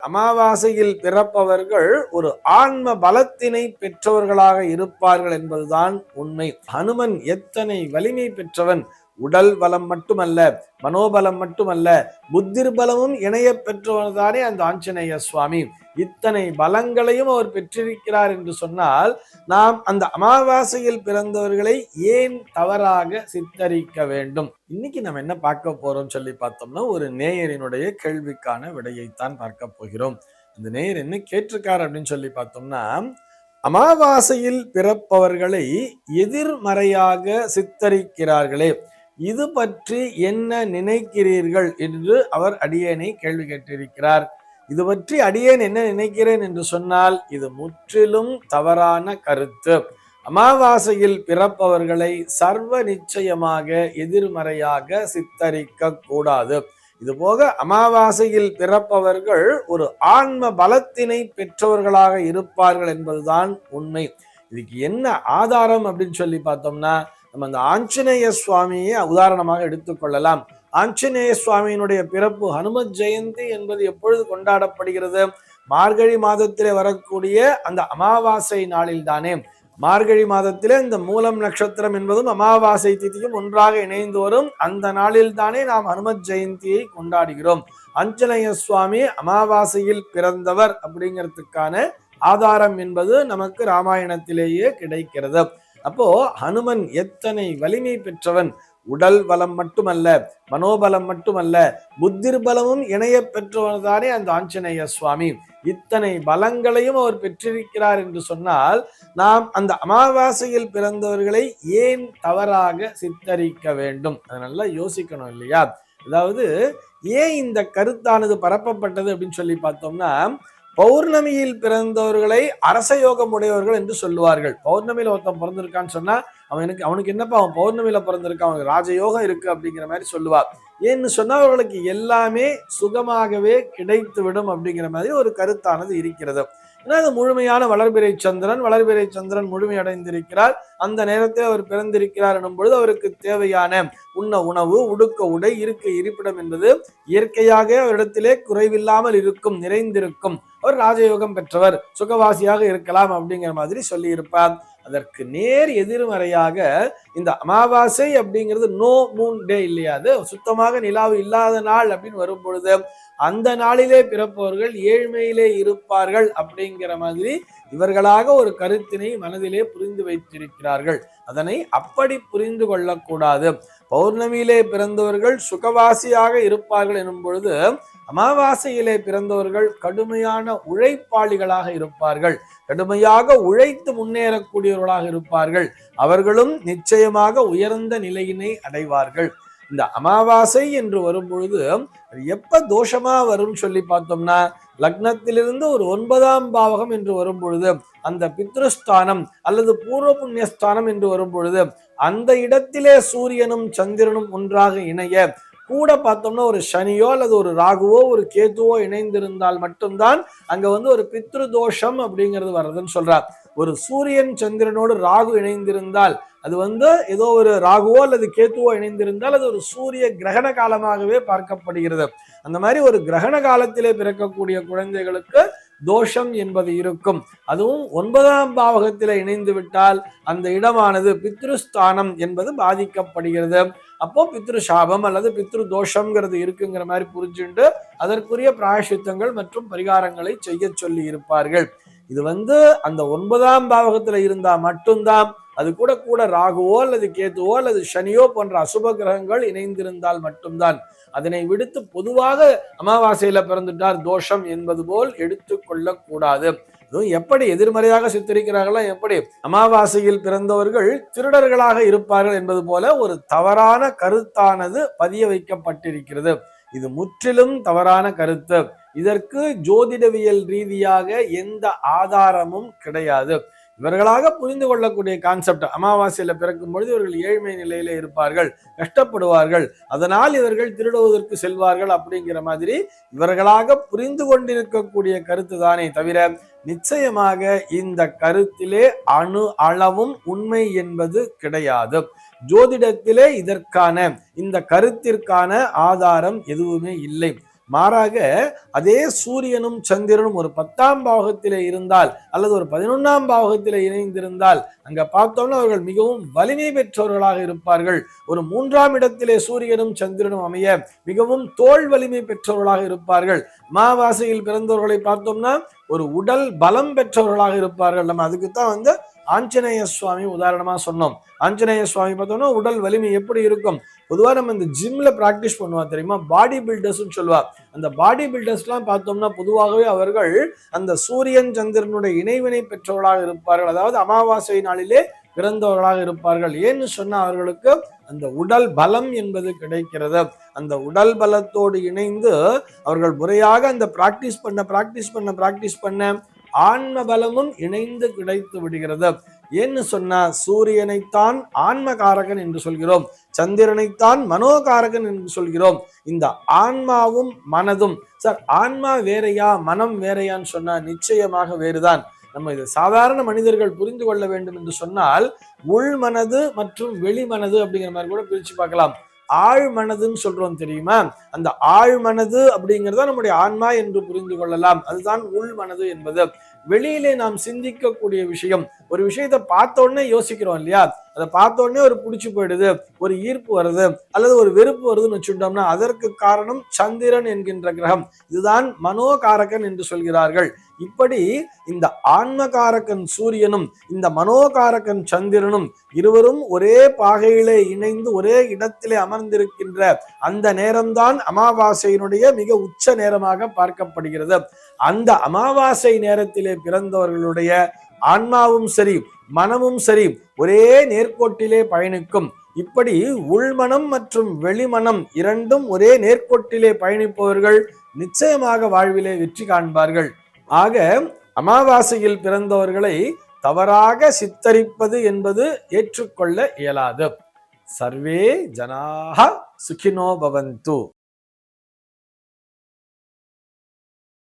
அமாவாசையில் பிறப்பவர்கள் ஒரு ஆன்ம பலத்தினை பெற்றவர்களாக இருப்பார்கள் என்பதுதான் உண்மை. ஹனுமன் எத்தனை வலிமை பெற்றவன்! உடல் பலம் மட்டுமல்ல, மனோபலம் மட்டுமல்ல, புத்திர் பலமும் இணைய பெற்றவர் தானே அந்த ஆஞ்சநேய சுவாமி. இத்தனை பலங்களையும் அவர் பெற்றிருக்கிறார் என்று சொன்னால், நாம் அந்த அமாவாசையில் பிறந்தவர்களை ஏன் தவறாக சித்தரிக்க வேண்டும்? இன்னைக்கு நம்ம என்ன பார்க்க போறோம் சொல்லி பார்த்தோம்னா, ஒரு நேயரினுடைய கேள்விக்கான விடையைத்தான் பார்க்க போகிறோம். அந்த நேயர் என்ன கேட்டிருக்காரு அப்படின்னு சொல்லி பார்த்தோம்னா, அமாவாசையில் பிறப்பவர்களை எதிர்மறையாக சித்தரிக்கிறார்களே, இது பற்றி என்ன நினைக்கிறீர்கள் என்று அவர் அடியேனை கேள்வி கேட்டிருக்கிறார். இது பற்றி அடியேன் என்ன நினைக்கிறேன் என்று சொன்னால், இது முற்றிலும் தவறான கருத்து. அமாவாசையில் பிறப்பவர்களை சர்வ நிச்சயமாக எதிர்மறையாக சித்தரிக்க கூடாது. இதுபோக அமாவாசையில் பிறப்பவர்கள் ஒரு ஆன்ம பலத்தினை பெற்றவர்களாக இருப்பார்கள் என்பதுதான் உண்மை. இதுக்கு என்ன ஆதாரம் அப்படின்னு சொல்லி பார்த்தோம்னா, நம்ம அந்த ஆஞ்சநேய சுவாமியை உதாரணமாக எடுத்துக்கொள்ளலாம். ஆஞ்சநேய சுவாமியினுடைய பிறப்பு ஹனுமத் ஜெயந்தி என்பது எப்பொழுது கொண்டாடப்படுகிறது? மார்கழி மாதத்திலே வரக்கூடிய அந்த அமாவாசை நாளில் தானே. மார்கழி மாதத்திலே இந்த மூலம் நட்சத்திரம் என்பதும் அமாவாசை திதியும் ஒன்றாக இணைந்து வரும் அந்த நாளில் தானே நாம் ஹனுமத் ஜெயந்தியை கொண்டாடுகிறோம். ஆஞ்சநேய சுவாமி அமாவாசையில் பிறந்தவர் அப்படிங்கிறதுக்கான ஆதாரம் என்பது நமக்கு ராமாயணத்திலேயே கிடைக்கிறது. அப்போ ஹனுமன் எத்தனை வலிமை பெற்றவன்! உடல் பலம் மட்டுமல்ல, மனோபலம் மட்டுமல்ல, புத்திர் பலமும் இணைய பெற்றவர் தானே அந்த ஆஞ்சநேய சுவாமி. இத்தனை பலங்களையும் அவர் பெற்றிருக்கிறார் என்று சொன்னால், நாம் அந்த அமாவாசையில் பிறந்தவர்களை ஏன் தவறாக சித்தரிக்க வேண்டும்? அதை நல்லா யோசிக்கணும் இல்லையா? அதாவது ஏன் இந்த கருத்தானது பரப்பப்பட்டது அப்படின்னு சொல்லி பார்த்தோம்னா, பௌர்ணமியில் பிறந்தவர்களை அரச யோகம் உடையவர்கள் என்று சொல்லுவார்கள். பௌர்ணமியில ஒருத்தன் பிறந்திருக்கான்னு சொன்னா, அவனுக்கு என்னப்பா, அவன் பௌர்ணமியில பிறந்திருக்கான், அவனுக்கு ராஜயோகம் இருக்கு அப்படிங்கிற மாதிரி சொல்லுவார். ஏன்னு சொன்னா, அவர்களுக்கு எல்லாமே சுகமாகவே கிடைத்து விடும் அப்படிங்கிற மாதிரி ஒரு கருத்தானது இருக்கிறது. ஏன்னா அது முழுமையான வளர்பிறை சந்திரன் முழுமையடைந்திருக்கிறார். அந்த நேரத்தில் அவர் பிறந்திருக்கிறார் எனும் பொழுது அவருக்கு தேவையான உண்ண உணவு, உடுக்க உடை, இருக்க இருப்பிடம் என்பது இயற்கையாக அவரிடத்திலே குறைவில்லாமல் இருக்கும், நிறைந்திருக்கும். அவர் ராஜயோகம் பெற்றவர், சுகவாசியாக இருக்கலாம் அப்படிங்கிற மாதிரி சொல்லி இருப்பார். அதற்கு நேர் எதிர்மறையாக இந்த அமாவாசை அப்படிங்கிறது நோ மூன் டே இல்லையா, அது சுத்தமாக நிலாவு இல்லாத நாள் அப்படின்னு வரும் பொழுது அந்த நாளிலே பிறப்பவர்கள் ஏழ்மையிலே இருப்பார்கள் அப்படிங்கிற மாதிரி இவர்களாக ஒரு கருத்தினை மனதிலே புரிந்து வைத்திருக்கிறார்கள். அதனை அப்படி புரிந்து கொள்ளக்கூடாது. பௌர்ணமியிலே பிறந்தவர்கள் சுகவாசியாக இருப்பார்கள் எனும் பொழுது, அமாவாசையிலே பிறந்தவர்கள் கடுமையான உழைப்பாளிகளாக இருப்பார்கள், கடுமையாக உழைத்து முன்னேறக்கூடியவர்களாக இருப்பார்கள். அவர்களும் நிச்சயமாக உயர்ந்த நிலையினை அடைவார்கள். இந்த அமாவாசை என்று வரும் பொழுது எப்ப தோஷமா வரும் சொல்லி பார்த்தோம்னா, லக்னத்திலிருந்து ஒரு 9ஆம் பாவகம் என்று வரும் பொழுது, அந்த பித்ருஸ்தானம் அல்லது பூர்வ புண்ணியஸ்தானம் என்று வரும் பொழுது, அந்த இடத்திலே சூரியனும் சந்திரனும் ஒன்றாக இணைய கூட பார்த்தோம்னா ஒரு சனியோ அல்லது ஒரு ராகுவோ ஒரு கேதுவோ இணைந்திருந்தால் மட்டும்தான் அங்க ஒரு பித்ரு தோஷம் அப்படிங்கிறது வர்றதுன்னு சொல்றார். ஒரு சூரியன் சந்திரனோடு ராகு இணைந்திருந்தால் அது ஏதோ ஒரு ராகுவோ அல்லது கேத்துவோ இணைந்திருந்தால் அது ஒரு சூரிய கிரகண காலமாகவே பார்க்கப்படுகிறது. அந்த மாதிரி ஒரு கிரகண காலத்திலே பிறக்கக்கூடிய குழந்தைகளுக்கு தோஷம் என்பது இருக்கும். அதுவும் 9ஆம் பாவகத்தில இணைந்து விட்டால் அந்த இடமானது பித்ருஸ்தானம் என்பது பாதிக்கப்படுகிறது. அப்போ பித்ரு சாபம் அல்லது பித்ரு தோஷம்ங்கிறது இருக்குங்கிற மாதிரி புரிஞ்சுண்டு அதற்குரிய பிராயசித்தங்கள் மற்றும் பரிகாரங்களை செய்ய சொல்லி இருப்பார்கள். இது அந்த 9ஆம் பாவகத்துல இருந்தா மட்டும்தான், அது கூட ராகுவோ அல்லது கேதுவோ அல்லது சனியோ போன்ற அசுப கிரகங்கள் இணைந்திருந்தால் மட்டும்தான். அதனை விடுத்து பொதுவாக அமாவாசையில பிறந்துட்டார் தோஷம் என்பது போல் எடுத்துக்கொள்ள கூடாது. அதுவும் எப்படி எதிர்மறையாக சித்தரிக்கிறார்களோ, எப்படி அமாவாசையில் பிறந்தவர்கள் திருடர்களாக இருப்பார்கள் என்பது போல ஒரு தவறான கருத்தானது பதிய வைக்கப்பட்டிருக்கிறது. இது முற்றிலும் தவறான கருத்து. இதற்கு ஜோதிடவியல் ரீதியாக எந்த ஆதாரமும் கிடையாது. இவர்களாக புரிந்து கொள்ளக்கூடிய கான்செப்ட், அமாவாசையில பிறக்கும் பொழுது இவர்கள் ஏழ்மை நிலையில இருப்பார்கள், கஷ்டப்படுவார்கள், அதனால் இவர்கள் திருடுவதற்கு செல்வார்கள் அப்படிங்கிற மாதிரி இவர்களாக புரிந்து கொண்டிருக்கக்கூடிய கருத்து தானே தவிர, நிச்சயமாக இந்த கருத்திலே அணு அளவும் உண்மை என்பது கிடையாது. ஜோதிடத்திலே இதற்கான இந்த கருத்திற்கான ஆதாரம் எதுவுமே இல்லை. மாறாக அதே சூரியனும் சந்திரனும் ஒரு 10ஆம் பாவகத்திலே இருந்தால் அல்லது ஒரு 11ஆம் பாவகத்திலே இணைந்திருந்தால் அங்க பார்த்தோம்னா அவர்கள் மிகவும் வலிமை பெற்றவர்களாக இருப்பார்கள். ஒரு 3ஆம் இடத்திலே சூரியனும் சந்திரனும் அமைய மிகவும் தோல் வலிமை பெற்றவர்களாக இருப்பார்கள். அமாவாசையில் பிறந்தவர்களை பார்த்தோம்னா ஒரு உடல் பலம் பெற்றவர்களாக இருப்பார்கள். நம்ம அதுக்குத்தான் ஆஞ்சநேய சுவாமி உதாரணமா சொன்னோம். ஆஞ்சநேய சுவாமி பார்த்தோம்னா உடல் வலிமை எப்படி இருக்கும்? பொதுவா நம்ம இந்த ஜிம்ல பிராக்டிஸ் பண்ணுவா தெரியுமா, பாடி பில்டர்ஸ் சொல்லுவா. அந்த பாடி பில்டர்ஸ் எல்லாம் பார்த்தோம்னா பொதுவாகவே அவர்கள் அந்த சூரியன் சந்திரனுடைய இணைவினை பெற்றவர்களாக இருப்பார்கள். அதாவது அமாவாசை நாளிலே பிறந்தவர்களாக இருப்பார்கள். ஏன்னு சொன்னா அவர்களுக்கு அந்த உடல் பலம் என்பது கிடைக்கிறது. அந்த உடல் பலத்தோடு இணைந்து அவர்கள் முறையாக அந்த பிராக்டிஸ் பண்ண ஆன்ம பலமும் இணைந்து கிடைத்து விடுகிறது. ஏன்னு சொன்னா சூரியனைத்தான் ஆன்மகாரகன் என்று சொல்கிறோம், சந்திரனைத்தான் மனோகாரகன் என்று சொல்கிறோம். இந்த ஆன்மாவும் மனதும் சார் ஆன்மா வேறையா மனம் வேறையான்னு சொன்னா நிச்சயமாக வேறுதான். நம்ம இது சாதாரண மனிதர்கள் புரிந்து கொள்ள வேண்டும் என்று சொன்னால் உள் மனது மற்றும் வெளி மனது அப்படிங்கிற மாதிரி கூட பிரிச்சு பார்க்கலாம். ஆழ் மனதுன்னு சொல்றோம் தெரியுமா, அந்த ஆழ் மனது அப்படிங்கிறத நம்முடைய ஆன்மா என்று புரிந்து கொள்ளலாம். அதுதான் உள் மனது என்பது. வெளியிலே நாம் சிந்திக்கக்கூடிய விஷயம், ஒரு விஷயத்தை பார்த்த உடனே யோசிக்கிறோம் இல்லையா, அதை பார்த்த உடனே ஒரு பிடிச்சு போயிடுது, ஒரு ஈர்ப்பு வருது அல்லது ஒரு வெறுப்பு வருதுன்னு வச்சுட்டோம்னா அதற்கு காரணம் சந்திரன் என்கின்ற கிரகம். இதுதான் மனோகாரகன் என்று சொல்கிறார்கள். இப்படி இந்த ஆன்மகாரகன் சூரியனும் இந்த மனோகாரகன் சந்திரனும் இருவரும் ஒரே பாகையிலே இணைந்து ஒரே இடத்திலே அமர்ந்திருக்கின்ற அந்த நேரம்தான் அமாவாசையினுடைய மிக உச்ச நேரமாக பார்க்கப்படுகிறது. அந்த அமாவாசை நேரத்திலே பிறந்தவர்களுடைய ஆன்மாவும் சரி மனமும் சரி ஒரே நேர்கோட்டிலே பயணிக்கும். இப்படி உள்மனம் மற்றும் வெளிமனம் இரண்டும் ஒரே நேர்கோட்டிலே பயணிப்பவர்கள் நிச்சயமாக வாழ்விலே வெற்றி காண்பார்கள். ஆக அமாவாசையில் பிறந்தவர்களை தவறாக சித்தரிப்பது என்பது ஏற்றுக்கொள்ள இயலாது. சர்வே ஜனாஹ சுகினோ பவந்து.